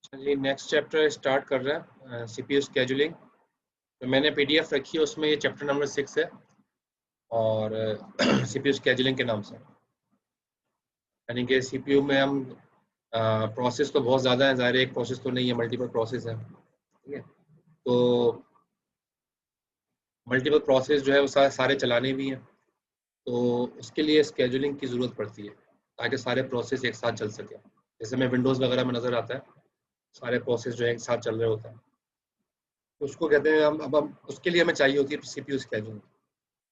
चलिए next chapter start कर रहे हैं, सीपीयू स्केजुलिंग। तो मैंने पीडीएफ रखी है, उसमें ये चैप्टर नंबर 6 है और सीपीयू स्केजुलिंग के नाम से। यानी कि सीपीयू में हम प्रोसेस तो बहुत ज़्यादा है, ज़ाहिर है एक प्रोसेस तो नहीं है, मल्टीपल प्रोसेस है। ठीक है, तो मल्टीपल प्रोसेस जो है वो सारे चलाने भी हैं, तो उसके लिए स्केजुलिंग की ज़रूरत पड़ती है ताकि सारे प्रोसेस एक साथ चल सके। जैसे मैं विंडोज़ वगैरह में नज़र आता है, सारे प्रोसेस जो है एक साथ चल रहे होते हैं, तो उसको कहते हैं हम उसके लिए हमें चाहिए होती है सीपीयू स्केजुलिंग।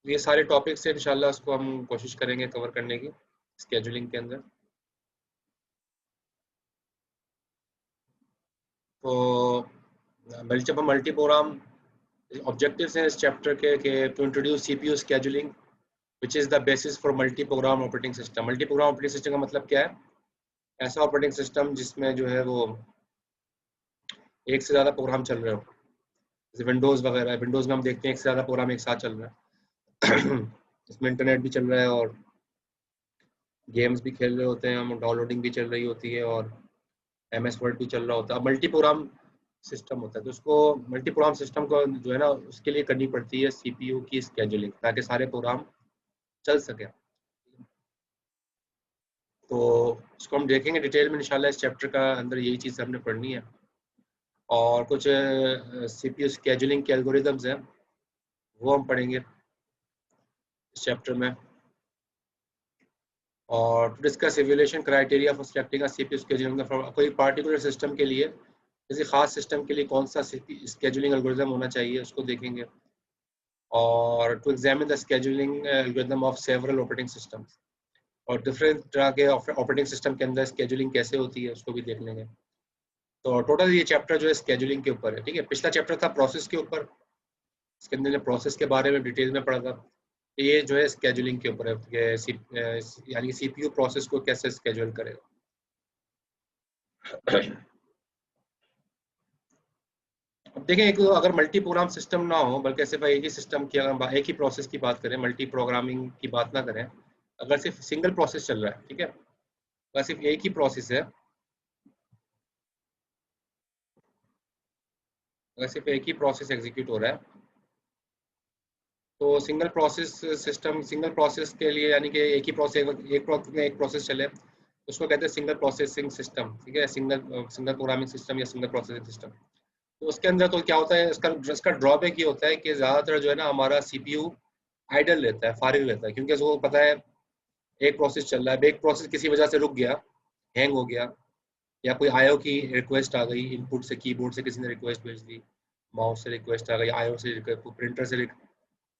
ये सारे टॉपिक्स हैं, इंशाल्लाह उसको हम कोशिश करेंगे कवर करने की स्केजुलिंग के अंदर। तो जब हम मल्टी प्रोग्राम ऑब्जेक्टिव्स हैं इस चैप्टर के to introduce CPU scheduling which is the basis for multi program operating system. Multi program operating system का मतलब क्या है? ऐसा ऑपरेटिंग सिस्टम जिसमें जो है वो एक से ज़्यादा प्रोग्राम चल रहे हो। जैसे विंडोज़ वगैरह, विंडोज़ में हम देखते हैं एक से ज़्यादा प्रोग्राम एक साथ चल रहा है इसमें इंटरनेट भी चल रहा है और गेम्स भी खेल रहे होते हैं हम, डाउनलोडिंग भी चल रही होती है और MS वर्ड भी चल रहा होता है। अब मल्टी प्रोग्राम सिस्टम होता है, तो उसको मल्टी प्रोग्राम सिस्टम को जो है ना उसके लिए करनी पड़ती है सीपीयू की स्केजुलिंग ताकि सारे प्रोग्राम चल सके। तो उसको हम देखेंगे डिटेल में इंशाल्लाह, इस चैप्टर का अंदर यही चीज़ हमने पढ़नी है। और कुछ सीपीयू स्केजुलिंग के एल्गोरिदम्स हैं, वो हम पढ़ेंगे इस चैप्टर में। और to discuss evaluation criteria for selecting a CPU scheduling कोई पार्टिकुलर सिस्टम के लिए, किसी खास सिस्टम के लिए कौन सा स्केजुलिंग एल्गोरिदम होना चाहिए उसको देखेंगे। और to examine the scheduling algorithm of several operating systems, और डिफरेंट तरह के ऑपरेटिंग सिस्टम के अंदर स्केजुलिंग कैसे होती है उसको भी देख लेंगे। तो टोटल ये चैप्टर जो है स्केजुलिंग के ऊपर है। ठीक है, पिछला चैप्टर था प्रोसेस के ऊपर, इसके अंदर प्रोसेस के बारे में डिटेल में पढ़ा था। ये जो है स्केजुलिंग के ऊपर है, यानी सीपीयू प्रोसेस को कैसे स्केजुअल करेगा। अब देखें, एक अगर मल्टी प्रोग्राम सिस्टम ना हो, बल्कि सिर्फ एक ही सिस्टम की, अगर एक ही प्रोसेस की बात करें, मल्टी प्रोग्रामिंग की बात ना करें, अगर सिर्फ सिंगल प्रोसेस चल रहा है, ठीक है, अगर सिर्फ एक ही प्रोसेस है, अगर सिर्फ एक ही प्रोसेस एग्जीक्यूट हो रहा है, तो single process system, single process के लिए यानी कि एक ही प्रोसेस, एक प्रोसेस चले, उसको कहते हैं सिंगल प्रोसेसिंग सिस्टम। ठीक है, सिंगल सिंगल प्रोग्रामिंग सिस्टम या सिंगल प्रोसेसिंग सिस्टम। तो उसके अंदर तो क्या होता है, इसका ड्रॉबैक ये होता है कि ज़्यादातर जो है ना हमारा सीपीयू आइडल रहता है, फारिग रहता है, क्योंकि उसको पता है एक प्रोसेस चल रहा है, एक प्रोसेस किसी वजह से रुक गया, हैंग हो गया, या कोई आईओ की रिक्वेस्ट आ गई, इनपुट से कीबोर्ड से किसी ने रिक्वेस्ट भेज दी, माउस से रिक्वेस्ट आ गई, आईओ से प्रिंटर से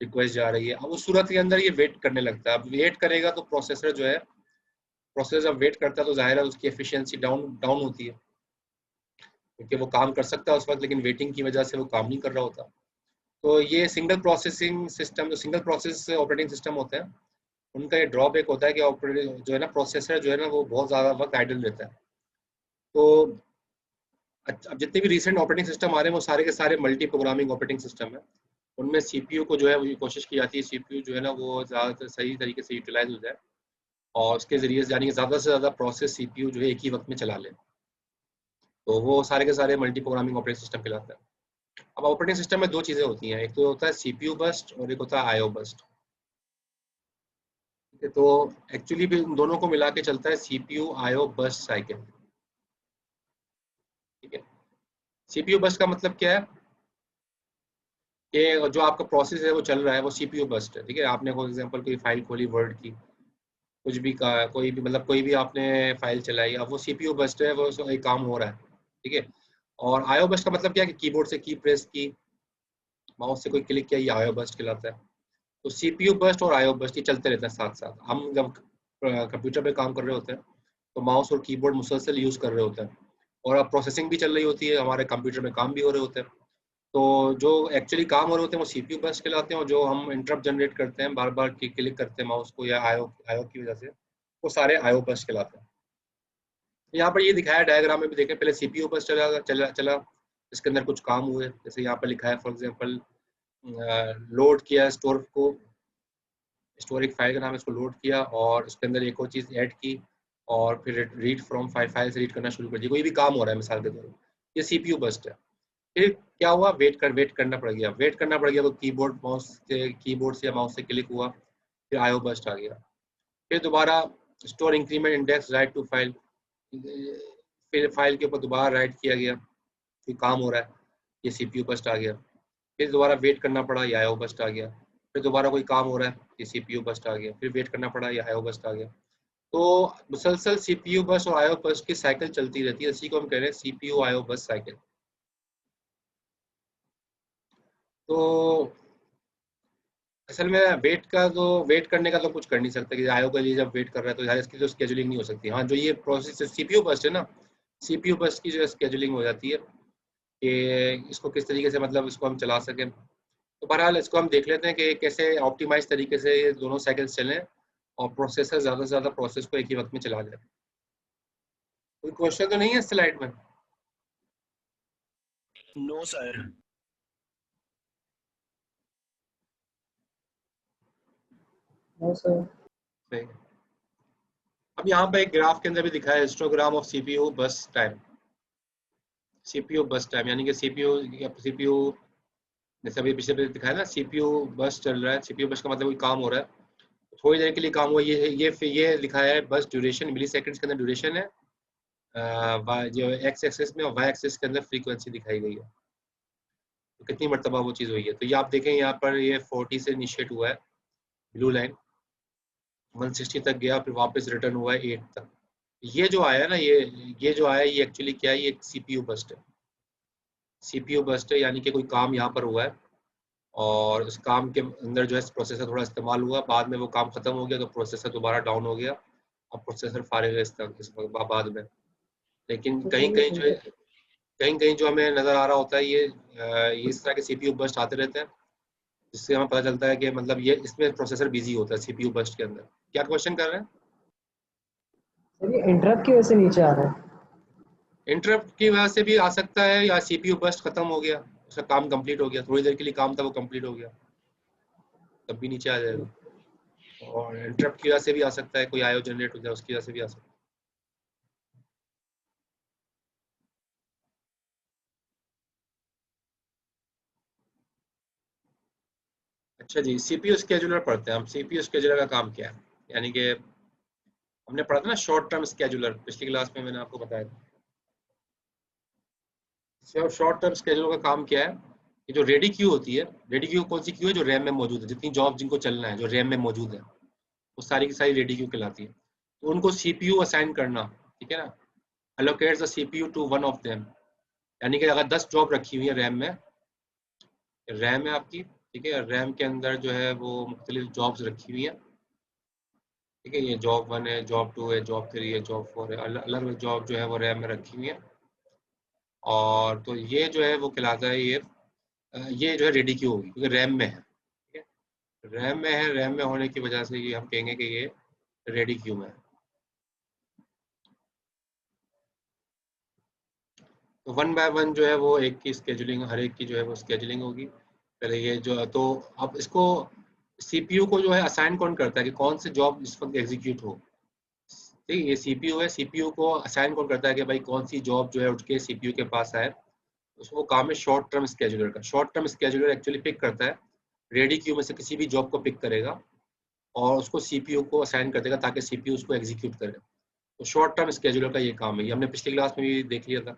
रिक्वेस्ट जा रही है। अब उस सूरत के अंदर ये वेट करने लगता है। अब वेट करेगा तो प्रोसेसर जो है, प्रोसेसर जब वेट करता है तो जाहिर है उसकी एफिशिएंसी डाउन डाउन होती है, क्योंकि वो काम कर सकता है उस वक्त, लेकिन वेटिंग की वजह से वो काम नहीं कर रहा होता। तो ये सिंगल प्रोसेसिंग सिस्टम, जो सिंगल प्रोसेस ऑपरेटिंग सिस्टम होते हैं, उनका ये ड्रॉबैक होता है कि ऑपरेटिंग जो है ना, प्रोसेसर जो है ना, वो बहुत ज़्यादा वक्त आइडल रहता है। तो अब जितने भी रिसेंट ऑपरेटिंग सिस्टम आ रहे हैं वो सारे के सारे मल्टी प्रोग्रामिंग ऑपरेटिंग सिस्टम है। उनमें सीपीयू को जो है वो कोशिश की जाती है, सीपीयू जो है ना वो ज़्यादातर सही तरीके से यूटिलाइज हो जाए और उसके ज़रिए से यानी कि ज़्यादा से ज़्यादा प्रोसेस सीपीयू जो है एक ही वक्त में चला ले। तो वो सारे के सारे मल्टी प्रोग्रामिंग ऑपरेटिंग सिस्टम कहलाता है। अब ऑपरेटिंग सिस्टम में दो चीज़ें होती हैं, एक तो होता है सीपीयू बर्स्ट और एक होता है आईओ बर्स्ट। ठीक है, तो एक्चुअली भी इन दोनों को मिला के चलता है सीपीयू आईओ बर्स्ट साइकिल। ठीक है, सीपीयू बर्स्ट का मतलब क्या है कि जो आपका प्रोसेस है वो चल रहा है वो सीपीयू बर्स्ट है। ठीक है, आपने फॉर एग्जांपल कोई फाइल खोली वर्ड की, कुछ भी का कोई भी मतलब कोई भी आपने फाइल चलाई, अब वो सीपीयू बर्स्ट है, वो एक काम हो रहा है। ठीक है, और आईओ बर्स्ट का मतलब क्या है कि कीबोर्ड से की प्रेस की, माउस से कोई क्लिक किया, ये आईओ बर्स्ट कहलाता है। तो सीपीयू बर्स्ट और आईओ बर्स्ट ये चलते रहते हैं साथ साथ। हम जब कंप्यूटर पे काम कर रहे होते हैं तो माउस और कीबोर्ड मुसलसल यूज कर रहे होते हैं, और अब प्रोसेसिंग भी चल रही होती है, हमारे कंप्यूटर में काम भी हो रहे होते हैं। तो जो एक्चुअली काम हो रहे होते हैं वो सीपीयू बर्स्ट कहलाते हैं, और जो हम इंटरप्ट जनरेट करते हैं, बार बार क्लिक करते हैं माउस को या आईओ आईओ की वजह से, वो सारे आईओ बर्स्ट कहलाते हैं। यहाँ पर ये दिखाया डायग्राम में भी देखें, पहले सीपीयू बर्स्ट चला चला चला, इसके अंदर कुछ काम हुए, जैसे यहाँ पर लिखा है फॉर एग्जाम्पल लोड किया स्टोर को, स्टोर एक फाइल का नाम है, इसको लोड किया और उसके अंदर एक और चीज़ ऐड की, और फिर रीड फ्रॉम फाइल से रीड करना शुरू कर दिया। कोई भी काम हो रहा है मिसाल के तौर पर, ये CPU बस्ट है। फिर क्या हुआ, वेट करना पड़ गया, तो कीबोर्ड से या माउस से क्लिक हुआ, फिर IO बस्ट आ गया। फिर दोबारा store increment index write to file, फिर फाइल के ऊपर दोबारा राइट किया गया, फिर काम हो रहा है, ये CPU बस्ट आ गया। फिर दोबारा वेट करना पड़ा, ये IO बस्ट आ गया। फिर दोबारा कोई काम हो रहा है, ये CPU बस्ट आ गया। फिर वेट करना पड़ा, ये IO बस्ट आ गया। तो मुसलसल CPU बस्ट और IO बस्ट की साइकिल चलती रहती है, इसी को हम कह रहे हैं CPU IO बस्ट साइकिल। तो असल में वेट करने का तो कुछ कर नहीं सकते कि IO के लिए जब वेट कर रहा है तो यार इसकी तो स्केजुलिंग नहीं हो सकती। हाँ, जो ये प्रोसेस CPU बस्ट है ना, CPU बस्ट की जो स्केजुलिंग हो जाती है कि इसको किस तरीके से मतलब इसको हम चला सकें। तो बहरहाल इसको हम देख लेते हैं कि कैसे ऑप्टिमाइज तरीके से ये दोनों साइकिल्स चलें और प्रोसेसर ज़्यादा से ज़्यादा प्रोसेस को एक ही वक्त में चला जाए। कोई क्वेश्चन तो नहीं है इस स्लाइड में? No sir. सही। अब यहाँ पे एक ग्राफ के अंदर भी दिखा है हिस्टोग्राम ऑफ CPU बस टाइम। CPU बस टाइम यानी कि CPU जैसे अभी पीछे पे दिखाया ना, CPU बस चल रहा है, CPU बस का मतलब कोई काम हो रहा है, थोड़ी देर के लिए काम हुआ, ये लिखा है बस ड्यूरेशन, मिली सेकेंड्स के अंदर ड्यूरेशन है, जो एक्स एक्सिस में और वाई एक्सिस के अंदर फ्रीक्वेंसी दिखाई गई है, तो कितनी मरतबा वो चीज़ हुई है। तो ये आप देखें यहाँ पर ये 40 से इनिशिएट हुआ है, ब्लू लाइन 160 तक गया, फिर वापस रिटर्न हुआ है 8 तक। ये जो आया ना, ये जो आया, ये एक्चुअली क्या है, ये CPU बस्ट है। CPU बस्ट है यानी कि कोई काम यहाँ पर हुआ है और उस काम के अंदर जो है प्रोसेसर थोड़ा इस्तेमाल हुआ, बाद में वो काम खत्म हो गया तो प्रोसेसर दोबारा डाउन हो गया, अब प्रोसेसर फारिग है इस बाद में। लेकिन कहीं कहीं जो हमें नज़र आ रहा होता है, ये इस तरह के CPU बस्ट आते रहते हैं, जिससे हमें पता चलता है कि मतलब ये इसमें प्रोसेसर बिजी होता है CPU बस्ट के अंदर। क्या क्वेश्चन कर रहे हैं? सर ये इंटरप्ट की वजह से नीचे आ रहा है। इंटरप्ट की वजह से भी आ सकता है, या CPU बस्ट खत्म हो गया, उसका काम कंप्लीट हो गया, थोड़ी देर के लिए काम था वो कंप्लीट हो गया, तब भी नीचे आ जाएगा। और इंटरप्ट की वजह से भी आ सकता है, कोई IO जनरेट हो जाए उसकी वजह से भी आ सकता है। अच्छा जी, CPU स्केजुलर पढ़ते हैं हम। CPU स्केजुलर का काम क्या है, यानी कि हमने पढ़ा था ना शॉर्ट टर्म स्केजुलर, पिछली क्लास में मैंने आपको बताया था। शॉर्ट टर्म स्केजुलर का काम क्या है कि जो रेडी क्यू होती है, रेडी क्यू कौन सी क्यू है, जो रैम में मौजूद है, जितनी जॉब जिनको चलना है जो रैम में मौजूद है वो सारी की सारी रेडी क्यू कहलाती है। तो उनको CPU असाइन करना, ठीक है ना, allocates the CPU to one of them, यानी कि अगर 10 जॉब रखी हुई है रैम है आपकी, ठीक है, रैम के अंदर जो है वो मुख्तलिफ जॉब्स रखी हुई हैं, ठीक है, ये जॉब 1 है, जॉब 2 है, जॉब 3 है, जॉब 4 है, अलग अलग जॉब जो है वो रैम में रखी हुई है। और तो ये जो है वो कहलाता है, ये जो है रेडी क्यू होगी क्योंकि रैम में है, ठीक है, रैम में होने की वजह से ये हम कहेंगे कि ये रेडी क्यू में है। तो 1 बाय 1 जो है वो एक की स्केजुलिंग, हर एक की जो है वो स्केजुलिंग होगी। पहले ये जो, तो अब इसको CPU को जो है असाइन कौन करता है कि कौन सी जॉब इस वक्त एग्जीक्यूट हो, ठीक है, ये CPU है, CPU को असाइन कौन करता है कि भाई कौन सी जॉब जो है उठ के CPU के पास आए, उसको काम है शॉर्ट टर्म स्केजुलर का। Short term scheduler actually pick करता है, रेडी क्यू में से किसी भी जॉब को पिक करेगा और उसको CPU को असाइन कर देगा ताकि CPU उसको एग्जीक्यूट करे। तो शॉर्ट टर्म स्केजुलर का ये काम है, ये हमने पिछली क्लास में भी देख लिया था।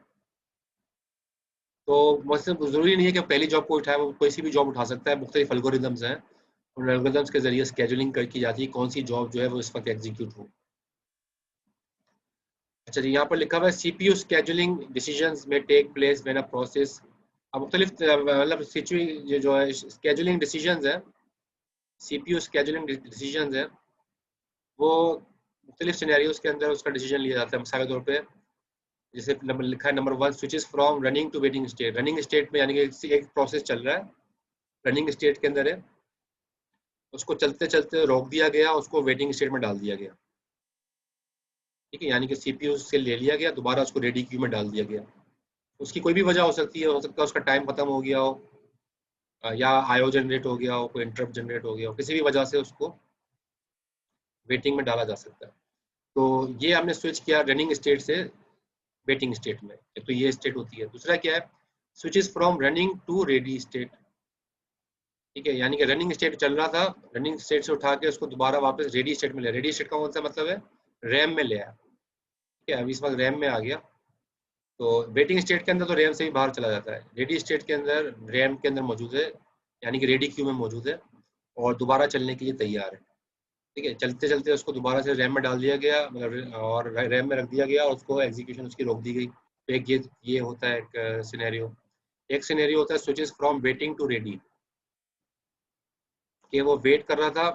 तो मतलब ज़रूरी नहीं है कि पहली जॉब को उठाए, वो कोई सी भी जॉब उठा सकता है, मुख्तलिफ एल्गोरिदम्स हैं, उन एल्गोरिदम्स के जरिए स्केजुलिंग कर की जाती है कौन सी जॉब जो है वो इस वक्त एग्जीक्यूट हो। अच्छा जी, यहाँ पर लिखा हुआ है CPU स्केजुलिंग डिसीजंस में take place when a process, अब मुख्तलिफ मतलब ये जो है स्केजुलिंग डिसीजंस है, CPU स्केजुलिंग डिसीजंस है, वो मुख्तलिफ सिनेरियोज के अंदर उसका डिसीजन लिया जाता है। मिसाल के तौर पे जैसे नंबर लिखा है, number 1 switches from running to waiting state. Running state में यानी कि एक प्रोसेस चल रहा है, रनिंग स्टेट के अंदर है, उसको चलते चलते रोक दिया गया, उसको वेटिंग स्टेट में डाल दिया गया, ठीक है, यानी कि CPU से ले लिया गया, दोबारा उसको रेडी क्यू में डाल दिया गया। उसकी कोई भी वजह हो सकती है, हो सकता है उसका टाइम खत्म हो गया हो, या IO जनरेट हो गया हो, कोई इंटरप्ट जनरेट हो गया हो, किसी भी वजह से उसको वेटिंग में डाला जा सकता है। तो ये हमने स्विच किया रनिंग स्टेट से वेटिंग स्टेट में। तो ये स्टेट होती है। दूसरा क्या है, switches from running to ready state. ठीक है, यानी कि रनिंग स्टेट चल रहा था, रनिंग स्टेट से उठा के उसको दोबारा वापस रेडी स्टेट में ले। रेडी स्टेट का कौन सा मतलब है, रैम में ले आया। ठीक है, अभी इस वक्त रैम में आ गया। तो वेटिंग स्टेट के अंदर तो रैम से भी बाहर चला जाता है, रेडी स्टेट के अंदर रैम के अंदर मौजूद है, यानी कि रेडी क्यू में मौजूद है और दोबारा चलने के लिए तैयार है। ठीक है, चलते चलते उसको दोबारा से रैम में डाल दिया गया, मतलब और रैम में रख दिया गया और उसको एग्जीक्यूशन उसकी रोक दी गई। तो एक ये होता है एक सिनेरियो। एक सिनेरियो होता है switches from waiting to ready, कि वो वेट कर रहा था,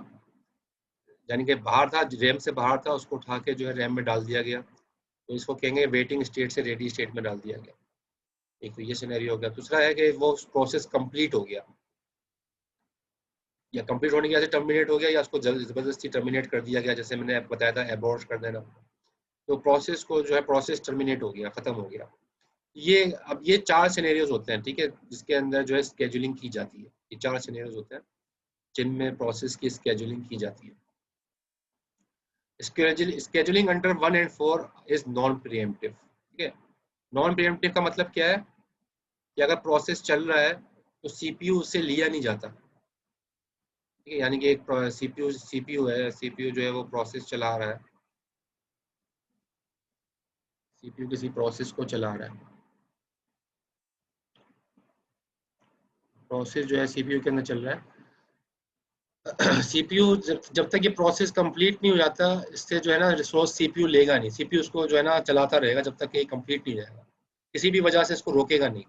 यानी कि बाहर था, रैम से बाहर था, उसको उठा के जो है रैम में डाल दिया गया। तो इसको कहेंगे वेटिंग स्टेट से रेडी स्टेट में डाल दिया गया। एक तो ये सिनेरियो हो गया। दूसरा है कि वो प्रोसेस कंप्लीट हो गया, या कंप्लीट होने की वजह से टर्मिनेट हो गया, या उसको जबरदस्ती टर्मिनेट कर दिया गया, जैसे मैंने आपको बताया था एबॉर्ट कर देना। तो प्रोसेस को जो है प्रोसेस टर्मिनेट हो गया, खत्म हो गया। ये अब ये 4 सिनेरियोज होते हैं, ठीक है, जिसके अंदर जो है स्केजुलिंग की जाती है। ये 4 सिनेरियोज होते हैं जिनमें प्रोसेस की स्केजुलिंग की जाती है। Scheduling under 1 and 4 is non pre-emptive. ठीक है, नॉन प्रीएम्प्टिव का मतलब क्या है कि अगर प्रोसेस चल रहा है तो सीपीयू उससे लिया नहीं जाता। ठीक है, यानी कि एक सीपीयू है, सीपीयू जो है वो प्रोसेस चला रहा है, सीपीयू किसी प्रोसेस को चला रहा है, प्रोसेस जो है सीपीयू के अंदर चल रहा है। सीपीयू जब तक ये प्रोसेस कंप्लीट नहीं हो जाता, इससे जो है ना रिसोर्स सीपीयू लेगा नहीं, सीपीयू उसको जो है ना चलाता रहेगा जब तक ये कंप्लीट नहीं जाएगा, किसी भी वजह से इसको रोकेगा नहीं।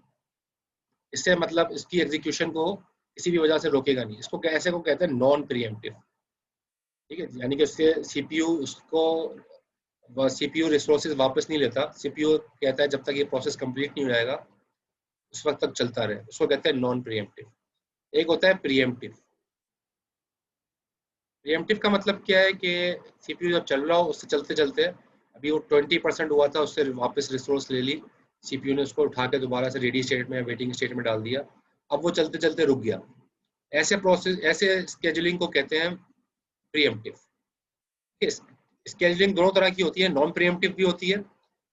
इससे मतलब इसकी एग्जीक्यूशन को किसी भी वजह से रोकेगा नहीं। इसको ऐसे को कहते हैं नॉन प्रीएम्प्टिव। ठीक है, यानी कि उससे सीपीयू उसको सीपीयू रिसोर्सेज वापस नहीं लेता। सीपीयू कहता है जब तक ये प्रोसेस कंप्लीट नहीं हो जाएगा उस वक्त तक चलता रहे, उसको कहते हैं नॉन प्रीएम्प्टिव। एक होता है प्रीएम्प्टिव। प्रीएम्प्टिव का मतलब क्या है कि सीपीयू जब चल रहा हो उससे चलते चलते, अभी वो 20% हुआ था, उससे वापस रिसोर्स ले ली, सीपीयू ने उसको उठा के दोबारा से रेडी स्टेट में वेटिंग स्टेट में डाल दिया, अब वो चलते चलते रुक गया। ऐसे प्रोसेस, ऐसे स्केजुलिंग को कहते हैं प्रीएम्प्टिव। स्केजुलिंग दोनों तरह की होती है, नॉन प्रीएम्प्टिव भी होती है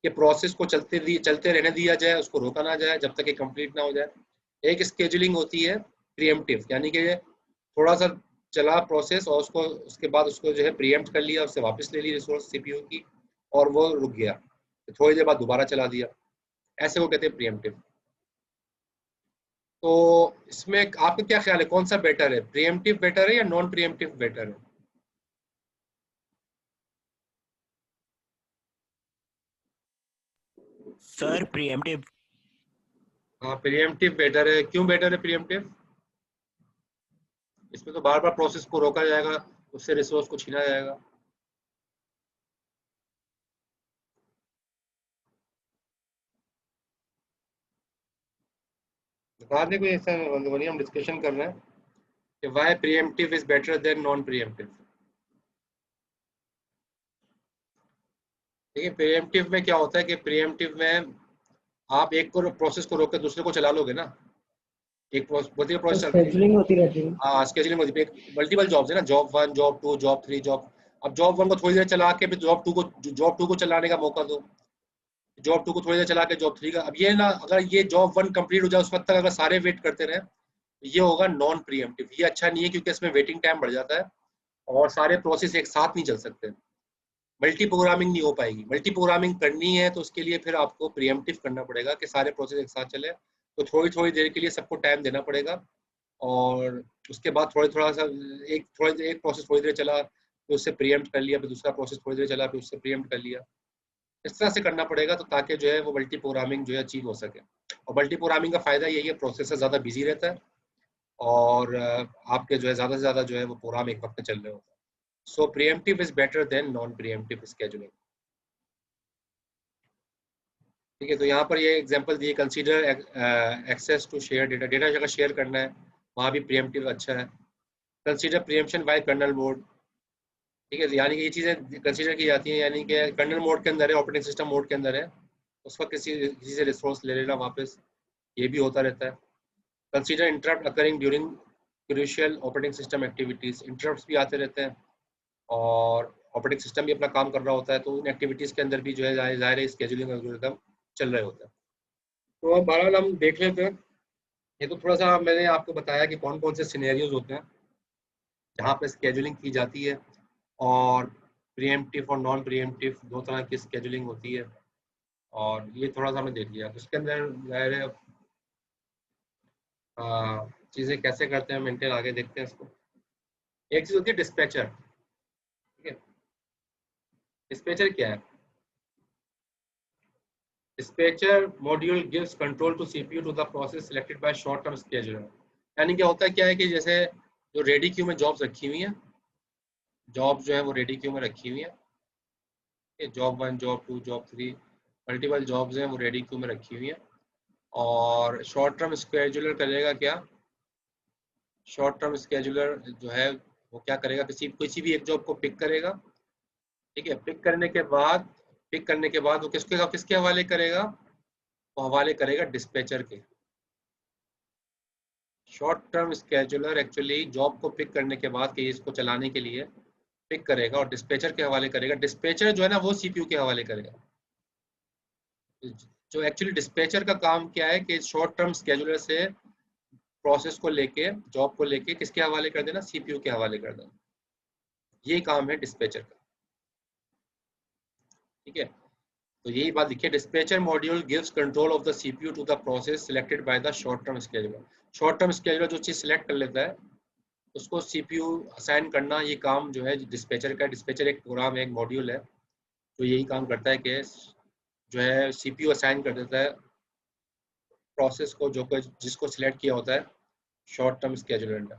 कि प्रोसेस को चलते रहने दिया जाए, उसको रोका ना जाए जब तक ये कंप्लीट ना हो जाए। एक स्केजुलिंग होती है प्रीएम्प्टिव, यानी कि थोड़ा सा चला प्रोसेस और उसको उसके बाद उसको जो है प्रीएम्प्ट कर लिया, उससे वापस ले ली रिसोर्स सीपीयू की और वो रुक गया, तो थोड़ी देर बाद दोबारा चला दिया। ऐसे को कहते हैं प्रीएम्प्टिव। तो इसमें आपका क्या ख्याल है, कौन सा बेटर है, प्रीएम्प्टिव बेटर है या नॉन प्रीएम्प्टिव बेटर है? Sir pre-emptive. हाँ, प्रीएम्प्टिव बेटर है। क्यों बेटर है प्रीएम्प्टिव? इसमें तो बार बार प्रोसेस को रोका जाएगा, उससे रिसोर्स को छीना जाएगा। बता दें कोई ऐसा, वही हम डिस्कशन कर रहे हैं कि why pre-emptive is better than non pre-emptive. देखिए, प्रीएम्प्टिव में क्या होता है कि प्रीएम्प्टिव में आप एक को प्रोसेस को रोक के दूसरे को चला लोगे ना। एक प्रोसेस चल रही है, स्केजुलिंग होती रहती है। हाँ स्केजुलिंग होती है, मल्टीपल जॉब्स है ना, जॉब 1 जॉब 2 जॉब 3 जॉब। अब जॉब 1 को थोड़ी देर चला के फिर जॉब 2 को चलाने का मौका दो, जॉब 2 को थोड़ी देर चला के जॉब 3 का। अब ये ना, अगर ये जॉब 1 कंप्लीट हो जाए उस वक्त तक अगर सारे वेट करते रहे तो ये होगा नॉन प्रीएम्प्टिव। ये अच्छा नहीं है क्योंकि इसमें वेटिंग टाइम बढ़ जाता है और सारे प्रोसेस एक साथ नहीं चल सकते, मल्टी प्रोग्रामिंग नहीं हो पाएगी। मल्टी प्रोग्रामिंग करनी है तो उसके लिए फिर आपको प्रीएम्प्टिव करना पड़ेगा कि सारे प्रोसेस एक साथ चले, तो थोड़ी थोड़ी देर के लिए सबको टाइम देना पड़ेगा और उसके बाद थोड़ा सा एक प्रोसेस थोड़ी देर चला फिर उससे प्रीएम्प्ट कर लिया, फिर दूसरा प्रोसेस थोड़ी देर चला फिर उससे प्रीएम्प्ट कर लिया। इस तरह से करना पड़ेगा तो ताकि जो है वो मल्टी प्रोग्रामिंग जो है अचीव हो सके। और मल्टी प्रोग्रामिंग का फायदा यही है, प्रोसेसर ज़्यादा बिजी रहता है और आपके जो है ज़्यादा से ज़्यादा जो है वो प्रोग्राम एक वक्त में चल रहे होता है। So preemptive is better than non preemptive scheduling. ठीक है, तो यहाँ पर ये एग्जांपल दिए, consider access to share data, data अगर शेयर करना है वहाँ भी प्रीएम्प्टिव अच्छा है। Consider preemption by kernel mode. ठीक है, यानी कि ये चीज़ें कंसीडर की जाती हैं, यानी कि कर्नल मोड के अंदर है, ऑपरेटिंग सिस्टम मोड के अंदर है, उस वक्त किसी से रिसोर्स ले लेना वापस, ये भी होता रहता है। Consider interrupt occurring during crucial operating system activities, interrupts भी आते रहते हैं और ऑपरेटिंग सिस्टम भी अपना काम कर रहा होता है, तो उन एक्टिविटीज़ के अंदर भी जो है ज़ाहिर है स्केजुलिंग एल्गोरिथम चल रहे होते हैं। तो अब बहरहाल हम देख लेते हैं। ये तो थोड़ा सा मैंने आपको बताया कि कौन कौन से सिनेरियोज होते हैं जहाँ पे स्केजुलिंग की जाती है, और प्रीएम्प्टिव और नॉन प्रीएम्प्टिव दो तरह की स्केजुलिंग होती है, और ये थोड़ा सा हमने देख लिया। तो इसके अंदर ज़ाहिर है चीज़ें कैसे करते हैं मेंटेन, आगे देखते हैं इसको। एक चीज़ होती है डिस्पैचर, ठीक है। डिस्पैचर क्या है? Dispatcher module gives control to CPU to the process selected by short term scheduler. यानी क्या होता है, क्या है कि जैसे जो रेडी क्यू में जॉब्स रखी हुई हैं, जॉब जो है वो रेडी क्यू में रखी हुई है, job 1, job 2, job 3, multiple jobs हैं वो रेडी क्यू में रखी हुई हैं। और शॉर्ट टर्म स्केड्यूलर करेगा क्या? शॉर्ट टर्म स्केड्यूलर जो है वो क्या करेगा, किसी भी एक जॉब को पिक करेगा, ठीक है। पिक करने के बाद वो किसके हवाले करेगा? वो हवाले करेगा डिस्पैचर के। Short term scheduler actually job को पिक करने के बाद कि इसको चलाने के लिए पिक करेगा और डिस्पैचर के हवाले करेगा। डिस्पैचर जो है ना वो सीपीयू के हवाले करेगा। जो एक्चुअली डिस्पैचर का काम क्या है कि शॉर्ट टर्म स्केड्यूलर से प्रोसेस को लेके, जॉब को लेके किसके हवाले कर देना? सीपीयू के हवाले कर देना। ये काम है डिस्पैचर का, ठीक है। तो यही बात लिखिए, dispatcher module gives control of the CPU to the process selected by the short term scheduler. Short term scheduler जो चीज सिलेक्ट कर लेता है उसको सीपीयू असाइन करना, ये काम जो है डिस्पैचर का। डिस्पैचर एक प्रोग्राम है, एक मॉड्यूल है जो यही काम करता है कि जो है सीपीयू असाइन कर देता है प्रोसेस को, जो जिसको सिलेक्ट किया होता है शॉर्ट टर्म स्केड्यूलर ने।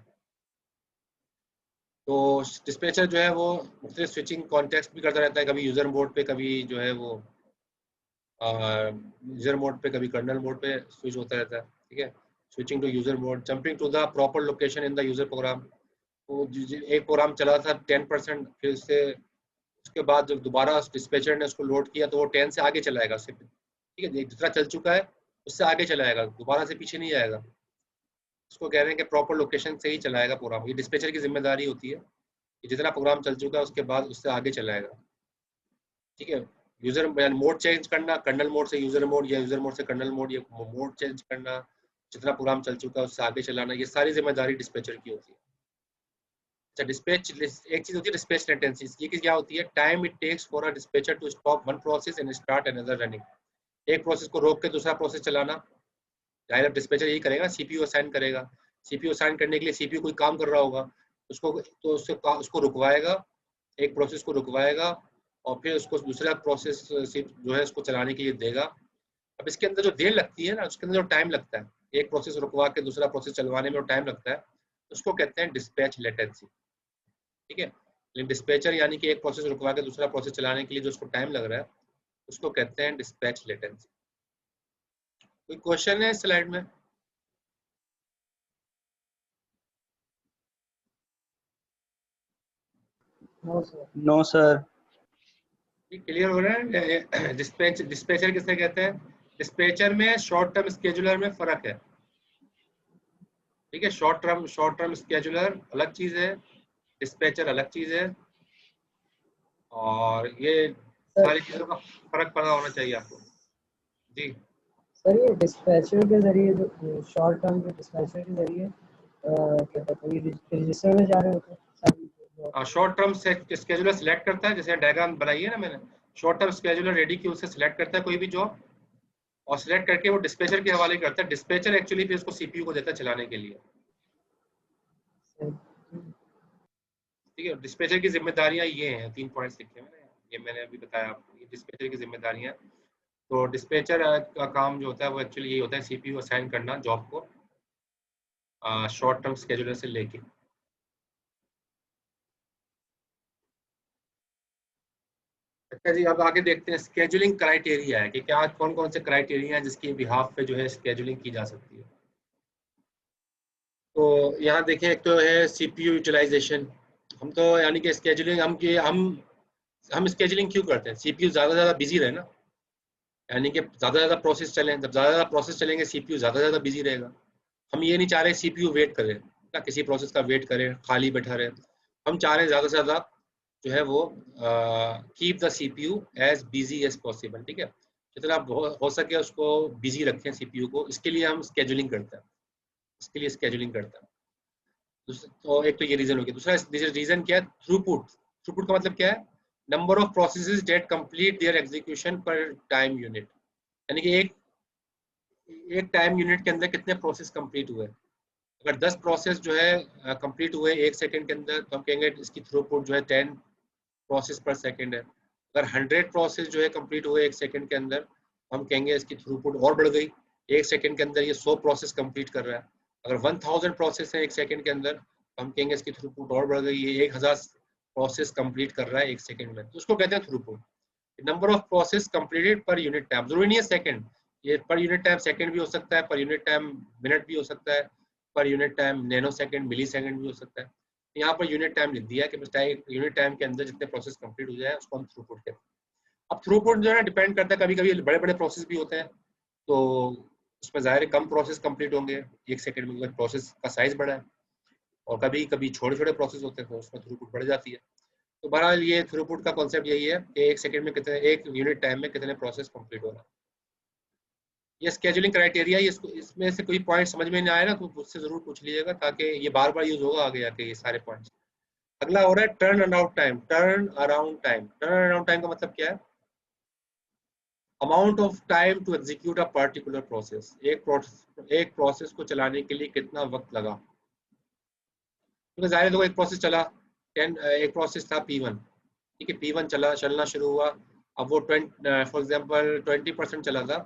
तो डिस्पैचर जो है वो मुख्तलिफ स्विचिंग कॉन्टेक्स्ट भी करता रहता है, कभी यूजर मोड पे, कभी जो है वो यूजर मोड पे, कभी कर्नल मोड पे स्विच होता रहता है, ठीक है। Switching to user mode, jumping to the proper location in the user program. तो एक प्रोग्राम चला था 10%, फिर उसके बाद जब दोबारा डिस्पैचर ने उसको लोड किया तो वो 10 से आगे चलाएगा उससे, ठीक है। जितना चल चुका है उससे आगे चलाएगा, दोबारा से पीछे नहीं जाएगा। उसको कह रहे हैं कि प्रॉपर लोकेशन से ही चलाएगा प्रोग्राम। ये डिस्पैचर की जिम्मेदारी होती है कि जितना प्रोग्राम चल चुका है उसके बाद उससे आगे चलाएगा, ठीक है। यूजर मोड चेंज करना, कर्नल मोड से यूजर मोड या यूजर मोड से कर्नल मोड, ये मोड चेंज करना, जितना प्रोग्राम चल चुका है उससे आगे चलाना, ये सारी जिम्मेदारी डिस्पैचर की होती है। अच्छा, डिस्पैच एक चीज होती है डिस्पैच लेटेंसी। ये क्या होती है? Time it takes for a dispatcher to stop one process and start another running. एक प्रोसेस को रोक के दूसरा प्रोसेस चलाना, जाहिर है डिस्पैचर यही करेगा, सीपीयू असाइन करेगा। सीपीयू असाइन करने के लिए सीपीयू कोई काम कर रहा होगा, उसको तो उसको रुकवाएगा, एक प्रोसेस को रुकवाएगा और फिर उसको दूसरा प्रोसेस जो है उसको चलाने के लिए देगा। अब इसके अंदर जो देर लगती है ना, उसके अंदर जो टाइम लगता है, एक प्रोसेस रुकवा के दूसरा प्रोसेस चलवाने में जो टाइम लगता है उसको कहते हैं डिस्पैच लेटेंसी, ठीक है। लेकिन डिस्पैचर यानी कि एक प्रोसेस रुकवा के दूसरा प्रोसेस चलाने के लिए जो उसको टाइम लग रहा है उसको कहते हैं डिस्पैच लेटेंसी। कोई क्वेश्चन है स्लाइड में? No sir. क्लियर हो रहा है? डिस्पैचर किसे कहते हैं? डिस्पैचर में शॉर्ट टर्म स्केड्यूलर में फर्क है, ठीक है। शॉर्ट टर्म स्केड्यूलर अलग चीज है, डिस्पैचर अलग चीज है, और ये सारी चीजों का फर्क पता होना चाहिए आपको जी। सर ये डिस्पैचर के जरिए जो शॉर्ट टर्म के डिस्पैचर के जरिए क्या कहते हैं, ये रजिस्टर में जा रहे होते हैं। शॉर्ट टर्म स्केड्यूलर सिलेक्ट करता है, जैसे डायग्राम बनाई है ना मैंने, short term scheduler ready queue से सिलेक्ट करता है कोई भी जॉब, और सिलेक्ट करके वो डिस्पैचर के हवाले करता है। डिस्पैचर एक्चुअली फिर उसको सीपीयू को देता है चलाने के लिए, ठीक है। डिस्पैचर की जिम्मेदारियां ये हैं, 3 पॉइंट्स लिखे हैं मैंने, ये मैंने अभी बताया आपको, ये डिस्पैचर की जिम्मेदारियां। तो डिस्पैचर का काम जो होता है वो एक्चुअली ये होता है, सीपीयू असाइन करना जॉब को शॉर्ट टर्म स्केड्यूलर से लेके। अच्छा जी, अब आगे देखते हैं स्केड्यूलिंग क्राइटेरिया है कि क्या कौन कौन से क्राइटेरिया है जिसकी बिहाफ पे जो है स्केड्यूलिंग की जा सकती है। तो यहाँ देखें, एक तो है सीपीयू यूटिलाइजेशन। हम तो यानी कि स्केड्यूलिंग हम स्केड्यूलिंग क्यों करते हैं? सीपीयू ज़्यादा बिजी रहे ना, यानी कि ज़्यादा प्रोसेस चलें। जब ज़्यादा प्रोसेस चलेंगे सीपीयू ज़्यादा बिजी रहेगा। हम ये नहीं चाह रहे सीपीयू वेट करे ना, किसी प्रोसेस का वेट करे, खाली बैठा रहे। हम चाह रहे हैं ज़्यादा से ज़्यादा जो है वो keep the CPU as busy as possible, ठीक है। जितना हो सके उसको बिजी रखें सीपीयू को, इसके लिए हम स्केजुलिंग करते हैं, इसके लिए स्केजुलिंग करते हैं। तो एक तो ये रीजन हो गया। दूसरा रीजन क्या है, थ्रूपुट। थ्रूपुट का मतलब क्या है, number of processes that complete their execution per time unit, यानी कि एक टाइम यूनिट के अंदर कितने प्रोसेस कंप्लीट हुए। अगर 10 प्रोसेस जो है कंप्लीट हुए 1 सेकंड के अंदर, तो हम कहेंगे इसकी थ्रूपुट जो है 10 प्रोसेस पर सेकंड है। अगर 100 प्रोसेस जो है कंप्लीट हुए 1 सेकंड के अंदर, हम कहेंगे इसकी थ्रूपुट और बढ़ गई, 1 सेकंड के अंदर ये 100 प्रोसेस कंप्लीट कर रहा है। अगर 1000 प्रोसेस है 1 सेकंड के अंदर, तो हम कहेंगे इसकी थ्रूपुट और बढ़ गई, ये 1000 प्रोसेस कंप्लीट कर रहा है 1 सेकंड में, तो उसको कहते हैं throughput. Number of process completed पर यूनिट टाइम, जरूरी नहीं है सेकंड, ये पर यूनिट टाइम सेकंड भी हो सकता है, पर यूनिट टाइम मिनट भी हो सकता है, पर unit time nanosecond millisecond भी हो सकता है। यहाँ पर यूनिट टाइम लिख दिया कि यूनिट टाइम के अंदर जितने प्रोसेस कंप्लीट हो जाए उसको हम थ्रूपुट कहते हैं। अब थ्रूपुट जो है डिपेंड करता है, कभी कभी बड़े बड़े प्रोसेस भी होते हैं तो उसमें ज़ाहिर कम प्रोसेस कंप्लीट होंगे 1 सेकंड में, क्योंकि प्रोसेस का साइज बड़ा है। और कभी कभी छोटे छोटे प्रोसेस होते हैं तो उसमें थ्रूपुट बढ़ जाती है। तो बहरहाल ये थ्रूपुट का कॉन्सेप्ट यही है कि 1 सेकंड में कितने, एक यूनिट टाइम में कितने प्रोसेस कंप्लीट हो रहा है। ये स्केजुलिंग क्राइटेरिया, इसको इसमें से कोई पॉइंट समझ में नहीं आया ना तो मुझसे जरूर पूछ लीजिएगा, ताकि ये बार बार यूज होगा आगे आके ये सारे पॉइंट्स। अगला हो रहा है turn around time. Turn around time, turn around time का मतलब क्या है, amount of time to execute a particular process. एक प्रोसेस को चलाने के लिए कितना वक्त लगा। क्योंकि जाहिर है एक प्रोसेस चला, एक प्रोसेस था P1, ठीक है, P1 चलना शुरू हुआ। अब वो 20 फॉर एग्जांपल 20% चला था,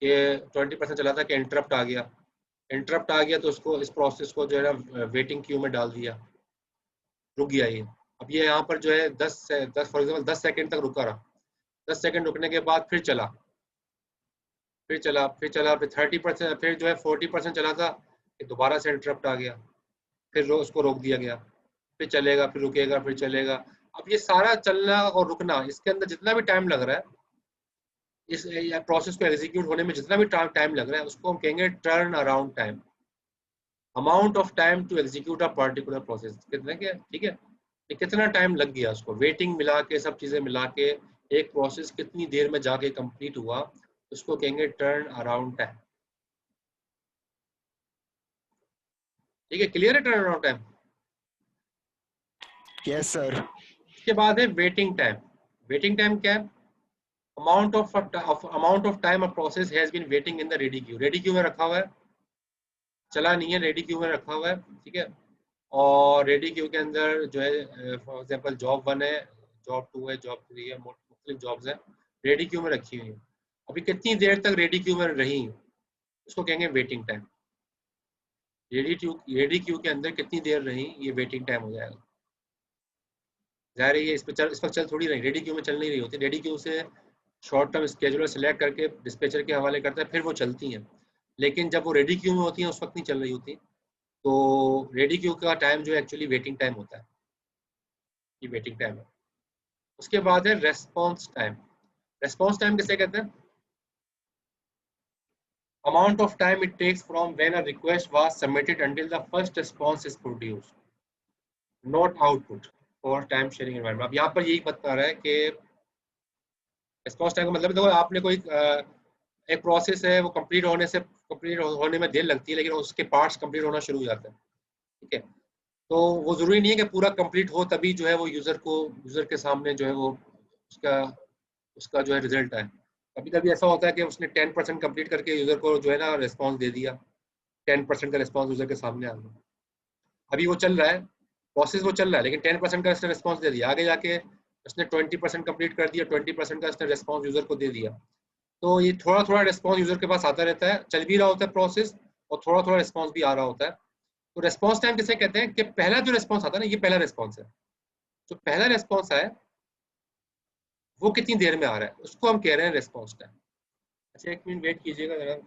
ये 20% चला था कि इंटरप्ट आ गया। इंटरप्ट आ गया तो उसको, इस प्रोसेस को जो है ना वेटिंग क्यू में डाल दिया, रुक गया ये। अब ये यहाँ पर जो है 10 फॉर एग्जांपल 10 सेकंड तक रुका रहा। 10 सेकंड रुकने के बाद फिर चला, फिर 30%, फिर जो है 40% चला था, फिर दोबारा से इंटरप्ट आ गया, फिर उसको रोक दिया गया, फिर चलेगा, फिर रुकेगा, फिर चलेगा। अब ये सारा चलना और रुकना, इसके अंदर जितना भी टाइम लग रहा है, इस प्रोसेस को एग्जीक्यूट होने में जितना भी टाइम लग रहा है, उसको हम कहेंगे turn around time. Amount of time to execute a particular process, कितना क्या, ठीक है, ये कितना टाइम लग गया उसको, वेटिंग मिला के, सब चीजें मिला के एक प्रोसेस कितनी देर में जाके कंप्लीट हुआ, उसको कहेंगे टर्न अराउंड टाइम। ठीक है, क्लियर है turn around time. Yes sir. इसके बाद है वेटिंग टाइम। वेटिंग टाइम क्या है, amount of time a process has been waiting in the ready queue। Ready queue में रखा हुआ है, चला नहीं है, रेडी क्यू में रखा हुआ है, ठीक है। और रेडी क्यू के अंदर जो है फॉर एग्जांपल जॉब 1 है, जॉब 2 है, जॉब 3 है, मुख्तलिफ जॉब्स हैं, रेडी क्यू में रखी हुई है। अभी कितनी देर तक रेडी क्यू में रही, उसको कहेंगे वेटिंग टाइम। रेडी क्यू के अंदर कितनी देर रही, ये वेटिंग टाइम हो जाएगा। ज़ाहिर है ये इस वक्त चल थोड़ी रही, रेडी क्यू में चल नहीं रही होती। रेडी क्यू से शॉर्ट टर्म स्केजुलर सेलेक्ट करके डिस्पैचर के हवाले करता है, फिर वो चलती हैं। लेकिन जब वो रेडी क्यू में होती हैं उस वक्त नहीं चल रही होती। तो रेडी क्यू का टाइम जो एक्चुअली वेटिंग टाइम होता है, ये वेटिंग टाइम है। उसके बाद है रेस्पॉन्स टाइम। रेस्पॉन्स टाइम किसे कहते हैं, amount of time it takes from when a request was submitted until the first response is produced, not output for time sharing environment. अब यहाँ पर यही बता रहा है कि रिस्पॉन्स टाइम का मतलब देखो, आपने कोई एक प्रोसेस है, वो कंप्लीट होने में देर लगती है, लेकिन उसके पार्ट्स कंप्लीट होना शुरू हो जाते हैं, ठीक है। तो वो जरूरी नहीं है कि पूरा कंप्लीट हो तभी जो है वो यूजर के सामने जो है वो उसका उसका जो है रिजल्ट आए। कभी कभी ऐसा होता है कि उसने 10% कंप्लीट करके यूजर को जो है ना रिस्पॉन्स दे दिया, 10% का रिस्पॉन्स यूजर के सामने आ गया। अभी वो चल रहा है, प्रोसेस वो चल रहा है, लेकिन 10% का इसने रिस्पॉन्स दे दिया, आगे जाके उसने 20% कंप्लीट कर दिया, 20% का इसने रिस्पॉन्स यूजर को दे दिया। तो ये थोड़ा थोड़ा रिस्पॉन्स यूजर के पास आता रहता है, चल भी रहा होता है प्रोसेस, और थोड़ा थोड़ा रिस्पॉन्स भी आ रहा होता है। तो रिस्पॉन्स टाइम किसे कहते हैं कि पहला जो रिस्पॉन्स आता है ना, ये पहला रिस्पॉन्स है। जो पहला रिस्पॉन्स है वो कितनी देर में आ रहा है, उसको हम कह रहे हैं रिस्पॉन्स टाइम। अच्छा, एक मिनट वेट कीजिएगा जरा।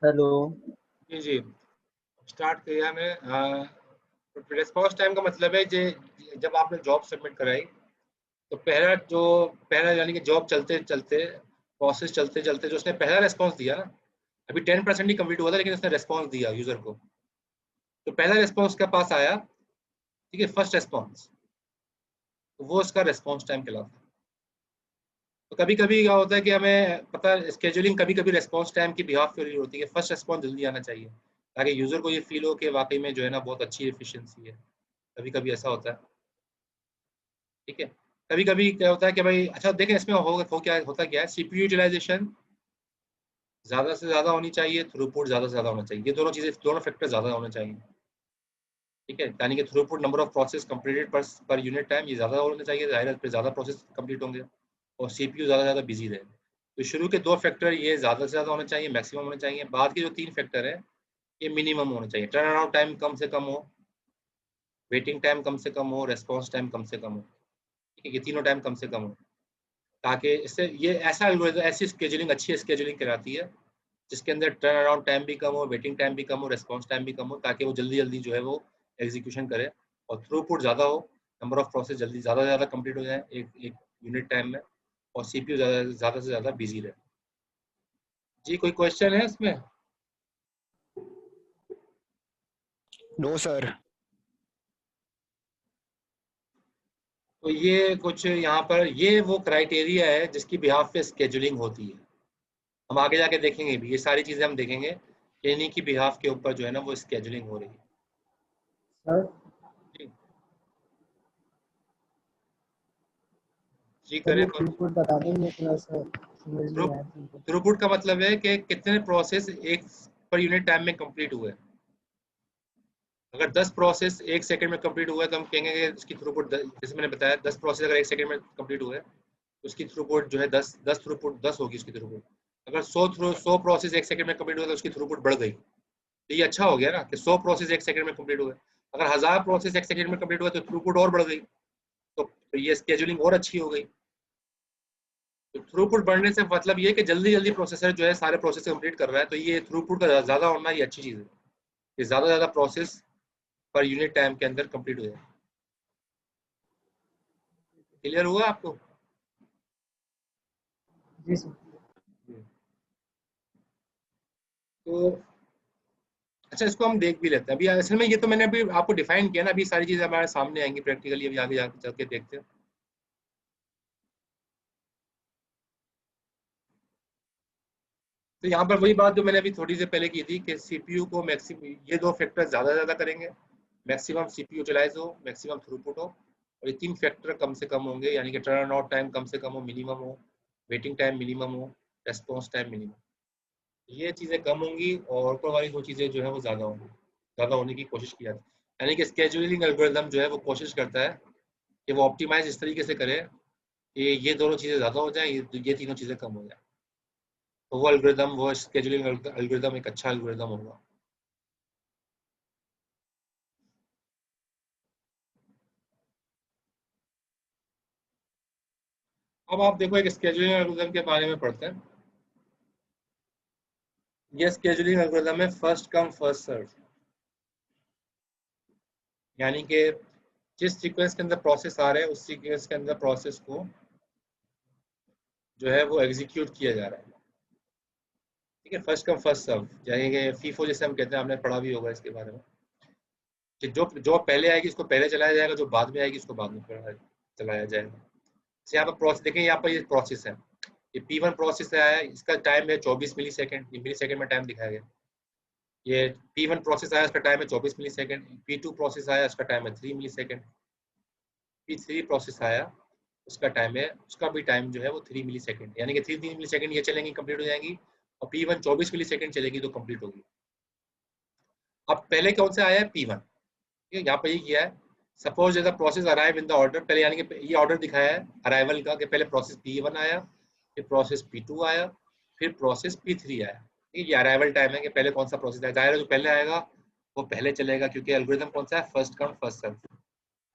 हेलो। जी जी, स्टार्ट किया मैं। रिस्पॉन्स टाइम का मतलब है जे जब आपने जॉब सबमिट कराई तो पहला यानी कि जॉब चलते चलते, प्रोसेस चलते चलते जो उसने पहला रिस्पॉन्स दिया ना, अभी 10% ही कंप्लीट हुआ था लेकिन उसने रिस्पॉन्स दिया यूजर को, तो पहला रिस्पॉन्स उसके पास आया, ठीक है, फर्स्ट रिस्पॉन्स, तो वो उसका रिस्पॉन्स टाइम कहलाता है। तो कभी कभी क्या होता है कि हमें पता स्केजुलिंग कभी कभी रिस्पॉन्स टाइम की बिहाफ पे होती है, फर्स्ट रिस्पॉन्स जल्दी आना चाहिए ताकि यूजर को ये फील हो कि वाकई में जो है ना बहुत अच्छी एफिशिएंसी है। कभी कभी ऐसा होता है, ठीक है। कभी कभी क्या होता है कि भाई अच्छा देखें इसमें होता क्या है, सीपीयू यूटिलाइजेशन ज्यादा से ज्यादा होनी चाहिए, थ्रूपुट ज्यादा से ज्यादा होना चाहिए, ये दोनों चीजें, दोनों फैक्टर ज्यादा होने चाहिए, ठीक है। यानी कि throughput number of process completed पर यूनिट टाइम ये ज्यादा होना चाहिए, जाहिर है ज्यादा प्रोसेस कंप्लीट होंगे और सीपीयू ज्यादा ज्यादा बिजी रहे। तो शुरू के दो फैक्टर ये ज्यादा से ज्यादा होने चाहिए, मैक्सिमम होने चाहिए, बाद के जो तीन फैक्टर है ये मिनिमम होने चाहिए। टर्न अराउंड टाइम कम से कम हो, वेटिंग टाइम कम से कम हो, रेस्पॉन्स टाइम कम से कम हो, ठीक है, ये तीनों टाइम कम से कम हो, ताकि इससे ये ऐसा ऐसी स्केजुलिंग, अच्छी स्केजुलिंग कहलाती है जिसके अंदर टर्न अराउंड टाइम भी कम हो, वेटिंग टाइम भी कम हो, रेस्पॉन्स टाइम भी कम हो, ताकि वो जल्दी जल्दी जो है वो एग्जीक्यूशन करे और थ्रूपुट ज़्यादा हो, नंबर ऑफ प्रोसेस जल्दी ज़्यादा से ज़्यादा कंप्लीट हो जाए एक एक यूनिट टाइम में, और सीपीयू ज़्यादा से ज़्यादा बिजी रहे। जी कोई क्वेश्चन है इसमें? No sir. तो ये कुछ यहाँ पर ये वो क्राइटेरिया है जिसकी बिहाफ पे स्केजुलिंग होती है। हम आगे जाके देखेंगे भी, ये सारी चीज़ें हम देखेंगे कि इन्हीं की बिहाफ के ऊपर जो है ना वो स्केजुलिंग हो रही है। सर जी जी सर करें ये थ्रूपुट बता देंगे, थोड़ा सा समझ नहीं आया थ्रूपुट। थ्रूपुट का मतलब है कि कितने प्रोसेस एक पर यूनिट टाइम में कंप्लीट हुए। अगर 10 प्रोसेस एक सेकंड में कंप्लीट हुआ है तो हम कहेंगे कि उसकी थ्रूपुट, जैसे मैंने बताया 10 प्रोसेस अगर एक सेकंड में कंप्लीट हुए तो उसकी थ्रूपुट जो है 10 थ्रूपुट 10 होगी उसकी थ्रूपुट। अगर 100 प्रोसेस एक सेकंड में कंप्लीट हुआ तो उसकी थ्रूपुट बढ़ गई। तो ये अच्छा हो गया ना कि 100 प्रोसेस एक सेकंड में कंप्लीट हुए। अगर 1000 प्रोसेस एक सेकंड में कंप्लीट हुआ तो थ्रूपुट और बढ़ गई, तो ये स्केजुलिंग और अच्छी हो गई। तो थ्रूपुट बढ़ने से मतलब ये कि जल्दी जल्दी प्रोसेसर जो है सारे प्रोसेस कंप्लीट कर रहा है, तो ये थ्रूपुट का ज़्यादा होना ये अच्छी चीज़ है कि ज़्यादा ज़्यादा प्रोसेस पर यूनिट टाइम के अंदर कंप्लीट हो जाए। क्लियर हुआ आपको? जी सर। तो अच्छा इसको हम देख भी लेते हैं अभी, असल में ये तो मैंने अभी आपको डिफाइन किया ना, अभी सारी चीज़ें हमारे सामने आएंगी प्रैक्टिकली, अभी आगे जाके चल के देखते हैं। तो यहाँ पर वही बात जो मैंने अभी थोड़ी देर पहले की थी कि सीपीयू को मैक्सिमम ये दो फैक्टर ज़्यादा ज़्यादा करेंगे, मैक्सिमम सीपीयू यूटिलाइज हो, मैक्सिमम थ्रूपुट हो, और ये तीन फैक्टर कम से कम होंगे, यानी कि टर्न आउट टाइम कम से कम हो, मिनिमम हो, वेटिंग टाइम मिनिमम हो, रेस्पॉन्स टाइम मिनिमम, ये चीज़ें कम होंगी और ऊपर वाली दो चीज़ें जो है वो ज़्यादा होंगी, ज़्यादा होने की कोशिश की जाती है। यानी कि स्केजुलिंग एल्गोरिथम जो है वो कोशिश करता है कि वो ऑप्टिमाइज इस तरीके से करे कि ये दोनों चीज़ें ज़्यादा हो जाए, ये तीनों चीज़ें कम हो जाए, तो वो एल्गोरिथम, वो स्केजुलिंग एल्गोरिथम एक अच्छा एल्गोरिथम होगा। अब आप देखो एक स्केजुलिंग एल्गोरिथम के बारे में पढ़ते हैं। ये स्केजुलिंग एल्गोरिथम है फर्स्ट कम फर्स्ट सर्व, यानी कि जिस सीक्वेंस के अंदर प्रोसेस आ रहे हैं उस सीक्वेंस के अंदर प्रोसेस को जो है वो एग्जीक्यूट किया जा रहा है, ठीक है। फर्स्ट कम फर्स्ट सर्व, यानी कि फीफो जैसे हम कहते हैं, आपने पढ़ा भी होगा इसके बारे में कि जो पहले आएगी उसको पहले चलाया जाएगा, जो बाद में आएगी उसको बाद में चलाया जाएगा। जैसे यहाँ पर प्रोसेस देखें, यहाँ पर ये प्रोसेस है, ये P1 प्रोसेस आया है, इसका टाइम है 24 मिली सेकेंड, ये मिली सेकेंड में टाइम दिखाया गया। ये P1 प्रोसेस आया, उसका टाइम है 24 मिली सेकेंड। P2 प्रोसेस आया, उसका टाइम है 3 मिली सेकेंड। P3 प्रोसेस आया, उसका टाइम है, उसका भी टाइम जो है वो 3 मिली सेकेंड, यानी कि 3 मिली सेकेंड ये चलेंगी, कंप्लीट हो जाएंगी, और P1 24 मिली सेकेंड चलेगी तो कंप्लीट होगी। अब पहले कौन सा आया है? P1, ठीक है, यहाँ पर ये किया है, suppose the process arrive in the order, पहले यानी कि ये ऑर्डर दिखाया है अराइवल का कि पहले प्रोसेस P1 आया, फिर प्रोसेस P2 आया, फिर प्रोसेस P3 आया, ठीक है। ये अराइवल टाइम है कि पहले कौन सा प्रोसेस आया, जाहिर है जो पहले आएगा वो पहले चलेगा, क्योंकि एल्गोरिथम कौन सा है? First come first serve.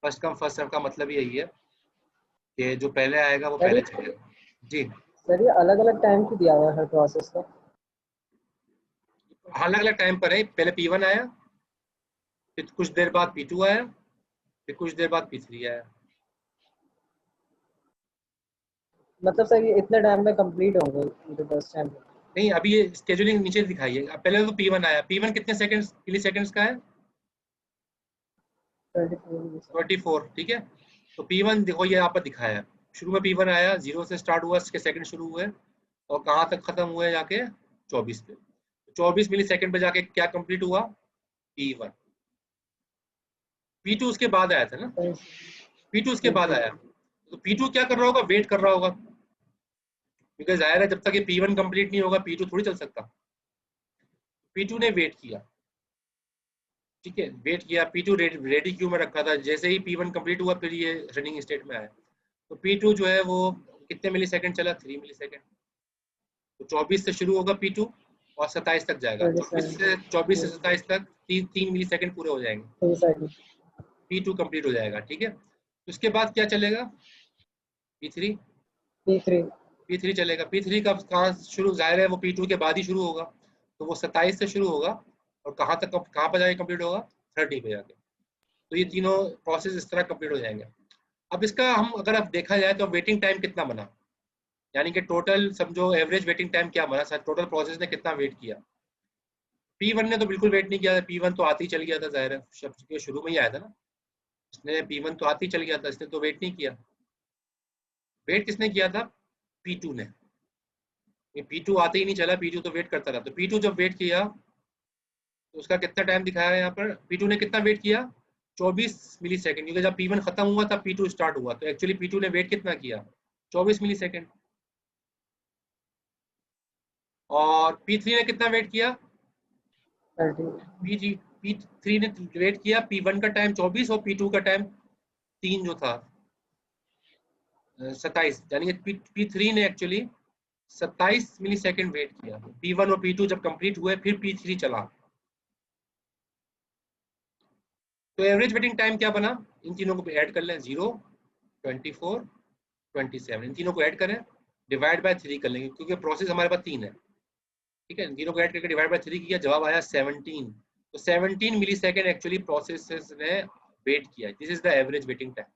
First come first serve का मतलब यही है कि जो पहले आएगा वो सर पहले चलेगा। जी सर ये अलग अलग टाइम की दिया हुआ है प्रोसेस का। अलग अलग टाइम पर है, पहले P1 आया, फिर कुछ देर बाद P2 आया, फिर कुछ देर बाद P3 आया। मतलब सर ये इतने टाइम में कंप्लीट होंगे जो बस टाइम? नहीं, अभी ये स्केड्यूलिंग नीचे दिखाई है। अब पहले तो P1 आया, P1 कितने सेकंड्स मिली सेकंड्स का है? 24, ठीक है। तो P1 देखो ये यहाँ पर दिखाया है, शुरू में P1 आया, 0 से स्टार्ट हुआ, इसके सेकंड शुरू हुए और कहाँ तक खत्म हुए जाके 24 पे। 24 मिली सेकंड पे जाके क्या कंप्लीट हुआ? P1। P2 उसके बाद आया था ना, P2 उसके बाद आया। तो P2 क्या कर रहा होगा? वेट कर रहा होगा, बिकॉज जाहिर है जब तक ये P1 कंप्लीट नहीं होगा P2 थोड़ी चल सकता। P2 ने वेट किया, ठीक है, वेट किया। P2 रेडी क्यू में रखा था, जैसे ही P1 कंप्लीट हुआ फिर ये रनिंग स्टेट में आया। तो P2 जो है वो कितने मिली सेकेंड चला? 3 मिली सेकेंड। तो 24 से शुरू होगा P2 और 27 तक जाएगा। 24 से 27 तक 3 मिली सेकेंड पूरे हो जाएंगे, P2 कंप्लीट हो जाएगा, ठीक है। उसके बाद क्या चलेगा? P3 चलेगा। P3 का कहाँ शुरू? जाहिर है वो P2 के बाद ही शुरू होगा, तो वो 27 से शुरू होगा और कहाँ पर जाके कंप्लीट होगा? 30 पे जाके। तो ये तीनों प्रोसेस इस तरह कंप्लीट हो जाएंगे। अब इसका हम अगर अब देखा जाए तो वेटिंग टाइम कितना बना, यानी कि टोटल समझो एवरेज वेटिंग टाइम क्या बना, टोटल प्रोसेस ने कितना वेट किया। P1 ने तो बिल्कुल वेट नहीं किया था, P1 तो आते ही चल गया था, जाहिर है शब्द के शुरू में ही आया था ना, इसने P1 तो आते ही चल गया था, इसने तो वेट नहीं किया। वेट किसने किया था? P2 ने। ये P2 आते ही नहीं चला, P2 तो वेट करता रहा। तो P2 जब वेट किया तो उसका कितना टाइम दिखाया है यहाँ पर? P2 ने कितना वेट किया? 24 मिली सेकेंड, क्योंकि जब P1 खत्म हुआ तब P2 स्टार्ट हुआ, तो एक्चुअली P2 ने वेट कितना किया? 24 मिली सेकेंड। और P3 ने कितना वेट किया? P3 ने वेट किया P1 का टाइम 24 और P2 का टाइम 3 जो था 27, यानी कि P3 ने एक्चुअली 27 मिली सेकेंड वेट किया। P1 और P2 जब कंप्लीट हुए फिर P3 चला। तो एवरेज वेटिंग टाइम क्या बना? इन तीनों को ऐड कर लें, 0, 24, 27, इन तीनों को ऐड करें, डिवाइड बाय 3 कर लेंगे, क्योंकि प्रोसेस हमारे पास 3 है, ठीक है। इन तीनों को ऐड करके डिवाइड बाय 3 किया, जवाब आया 17। तो 17 मिली सेकेंड एक्चुअली प्रोसेस ने वेट किया। This is the average waiting time.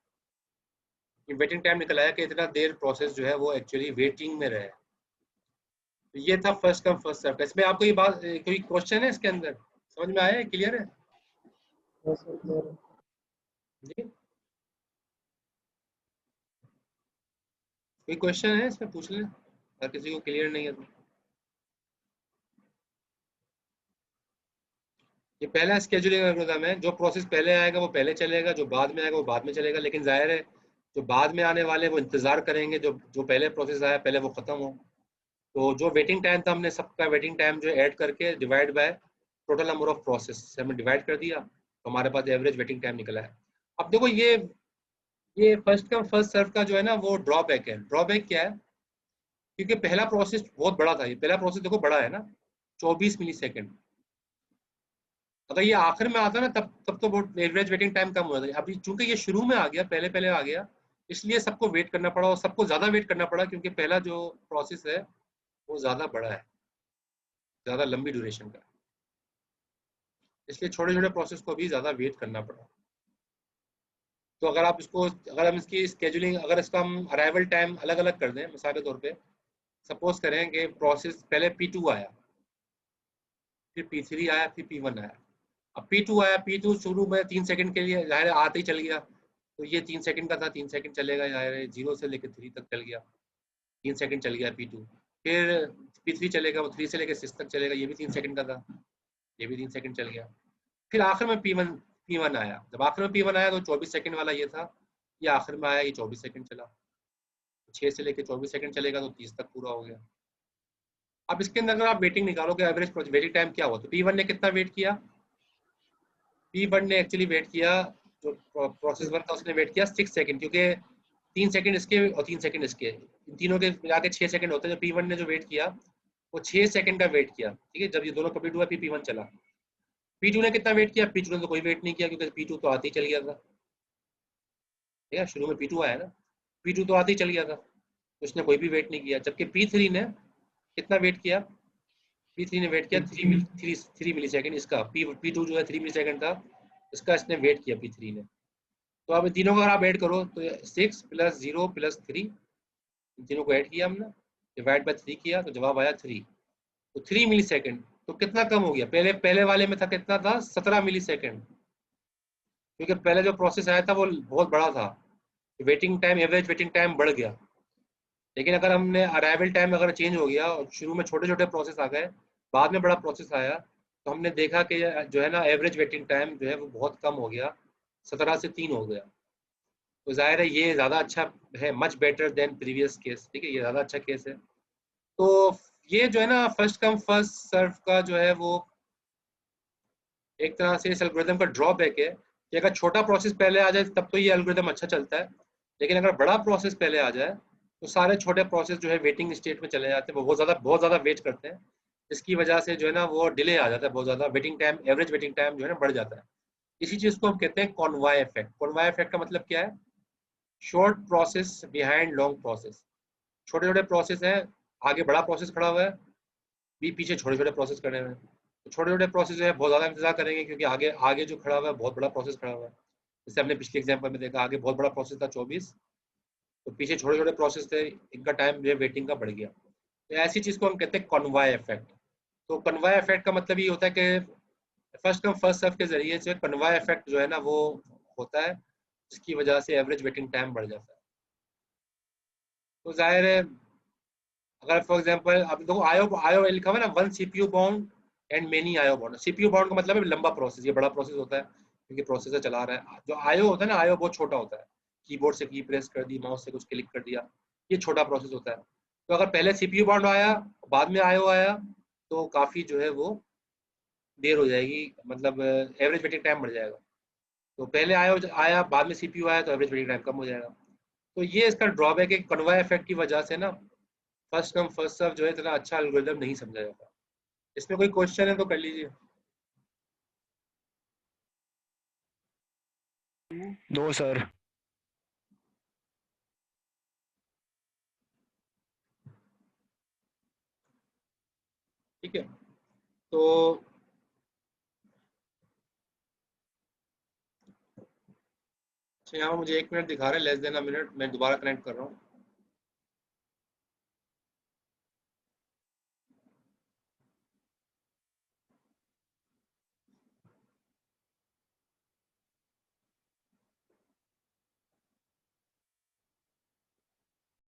Waiting time निकल आया कि इतना देर प्रोसेस जो है वो एक्चुअली वेटिंग में रहे। तो ये था फर्स्ट कम फर्स्ट सर्व। इसमें आपको ये बात, कोई क्वेश्चन है इसके अंदर? समझ में आया है? क्लियर है जी? कोई क्वेश्चन है इसमें? पूछ लें अगर किसी को क्लियर नहीं है तो। ये पहला स्केड्यूलिंग एल्गोरिथम है, जो प्रोसेस पहले आएगा वो पहले चलेगा, जो बाद में आएगा वो बाद में चलेगा। लेकिन जाहिर है जो बाद में आने वाले वो इंतजार करेंगे जो जो पहले प्रोसेस आया पहले वो खत्म हो। तो जो वेटिंग टाइम था हमने सबका वेटिंग टाइम जो ऐड करके divide by total number of process से हमने डिवाइड कर दिया, तो हमारे पास एवरेज वेटिंग टाइम निकला है। अब देखो ये फर्स्ट कम फर्स्ट सर्व का जो है ना वो ड्रॉबैक है। ड्रॉबैक क्या है? क्योंकि पहला प्रोसेस बहुत बड़ा था, ये पहला प्रोसेस देखो बड़ा है ना, 24 मिली सेकेंड। अगर ये आखिर में आता ना तब तब तो बहुत एवरेज वेटिंग टाइम कम हो जाता है। अभी चूंकि ये शुरू में आ गया, पहले पहले आ गया, इसलिए सबको वेट करना पड़ा और सबको ज्यादा वेट करना पड़ा, क्योंकि पहला जो प्रोसेस है वो ज्यादा बड़ा है, ज्यादा लंबी ड्यूरेशन का, इसलिए छोटे छोटे प्रोसेस को भी ज्यादा वेट करना पड़ा। तो अगर आप इसको, अगर हम इसकी स्केजुलिंग, अगर इसका हम अराइवल टाइम अलग अलग कर दें, मिसाल के तौर पे सपोज करें कि प्रोसेस पहले P2 आया, फिर P3 आया, फिर P1 आया। अब P2 आया, P2 शुरू में 3 सेकंड के लिए जाहिर है आते ही चल गया, तो ये 3 सेकंड का था, 3 सेकंड चलेगा, जाहिर है 0 से लेकर 3 तक चल गया, 3 सेकंड चल गया P2। फिर P3 चलेगा, वो 3 से लेकर 6 तक चलेगा, ये भी 3 सेकंड का था, ये भी 3 सेकंड चल गया। फिर आखिर में P1 आया। जब आखिर में P1 आया तो 24 सेकंड वाला ये था, ये आखिर में आया, ये 24 सेकंड चला, 6 से लेकर 24 सेकंड चलेगा तो 30 तक पूरा हो गया। अब इसके अंदर अगर आप वेटिंग निकालोगे, एवरेज वेटिंग टाइम क्या हुआ, तो P1 ने कितना वेट किया? P1 ने एक्चुअली वेट किया, जो प्रोसेस 1 था उसने वेट किया 6 सेकंड, क्योंकि 3 सेकंड इसके और 3 सेकंड इसके, इन तीनों के मिला के 6 सेकंड होते हैं। जो P1 ने जो वेट किया वो 6 सेकंड का वेट किया, ठीक है। जब ये दोनों कंप्लीट हुआ फिर P1 चला। P2 ने कितना वेट किया? P2 ने तो कोई वेट नहीं किया, क्योंकि P2 तो आते ही चल गया था, ठीक है, शुरू में P2 आया ना, P2 तो आते ही चल गया था, तो उसने कोई भी वेट नहीं किया। जबकि P3 ने कितना वेट किया? P3 ने वेट किया 3 मिली सेकेंड, इसका P2 जो है 3 मिली सेकेंड था, इसका इसने वेट किया P3 ने। तो अब इन तीनों को अगर आप ऐड करो तो 6 + 0 + 3, इन तीनों को ऐड किया हमने, डिवाइड बाय 3 किया तो जवाब आया 3। तो 3 मिली सेकेंड, तो कितना कम हो गया? पहले वाले में था कितना था? 17 मिली सेकेंड, क्योंकि पहले जो प्रोसेस आया था वो बहुत बड़ा था, waiting time, average waiting time बढ़ गया। लेकिन अगर हमने अराइवल टाइम अगर चेंज हो गया और शुरू में छोटे छोटे प्रोसेस आ गए, बाद में बड़ा प्रोसेस आया, तो हमने देखा कि जो है ना एवरेज वेटिंग टाइम जो है वो बहुत कम हो गया, 17 से 3 हो गया। तो जाहिर है ये ज़्यादा अच्छा है, much better than previous case, ठीक है, ये ज़्यादा अच्छा केस है। तो ये जो है ना फर्स्ट कम फर्स्ट सर्व का जो है वो एक तरह से इस एल्गोरिथम का ड्रॉबैक है कि अगर छोटा प्रोसेस पहले आ जाए तब तो ये एल्गोरिथम अच्छा चलता है, लेकिन अगर बड़ा प्रोसेस पहले आ जाए तो सारे छोटे प्रोसेस जो है वेटिंग स्टेट में चले जाते हैं, वो बहुत ज़्यादा वेट करते हैं, जिसकी वजह से जो है ना वो डिले आ जाता है, बहुत ज़्यादा waiting time, average waiting time जो है ना बढ़ जाता है। इसी चीज़ को हम कहते हैं कॉन्वाय इफेक्ट। कॉन्वाय इफेक्ट का मतलब क्या है? Short process behind long process. छोटे छोटे प्रोसेस है, आगे बड़ा प्रोसेस खड़ा हुआ है, भी पीछे छोटे छोटे प्रोसेस खड़े हुए हैं। तो छोटे छोटे प्रोसेस जो है बहुत ज़्यादा इंतजार करेंगे, क्योंकि आगे आगे जो खड़ा हुआ है बहुत बड़ा प्रोसेस खड़ा हुआ है। जैसे हमने पिछले एग्जाम्पल में देखा, आगे बहुत बड़ा प्रोसेस था 24, तो पीछे छोटे छोटे प्रोसेस थे, इनका टाइम जो है वेटिंग का बढ़ गया। तो ऐसी चीज़ को हम कहते हैं कॉन्वाय इफेक्ट। तो कॉन्वाय इफेक्ट का मतलब ये होता है कि फर्स्ट कम फर्स्ट सर्व के जरिए से कन्वाय इफेक्ट जो है ना वो होता है, जिसकी वजह से एवरेज वेटिंग टाइम बढ़ जाता है। तो जाहिर है अगर फॉर एग्जांपल अब देखो आयो आयो लिखा हुआ है ना, 1 सीपीयू बाउंड एंड मेनी आयो बाउंड। सीपीयू बाउंड का मतलब है लंबा प्रोसेस, ये बड़ा प्रोसेस होता है क्योंकि प्रोसेसर चला रहा है। जो आयो होता है ना, आयो बहुत छोटा होता है, कीबोर्ड से की प्रेस कर दी, माउस से कुछ क्लिक कर दिया, ये छोटा प्रोसेस होता है। तो अगर पहले सीपीयू बाउंड आया बाद में आयो आया तो काफ़ी जो है वो देर हो जाएगी, मतलब एवरेज वेटिंग टाइम बढ़ जाएगा। तो पहले आयो आया बाद में सीपीयू आया तो एवरेज वेटिंग टाइम कम हो जाएगा। तो ये इसका ड्रॉबैक है, कन्वाय इफेक्ट की वजह से ना फर्स्ट कम फर्स्ट सर्व जो है इतना अच्छा एल्गोरिथम नहीं समझा जाता। इसमें कोई क्वेश्चन है तो कर लीजिए। No, sir. ठीक है, तो अच्छा यहाँ मुझे 1 मिनट दिखा रहा है, लेस देन अ मिनट, मैं दोबारा कनेक्ट कर रहा हूँ।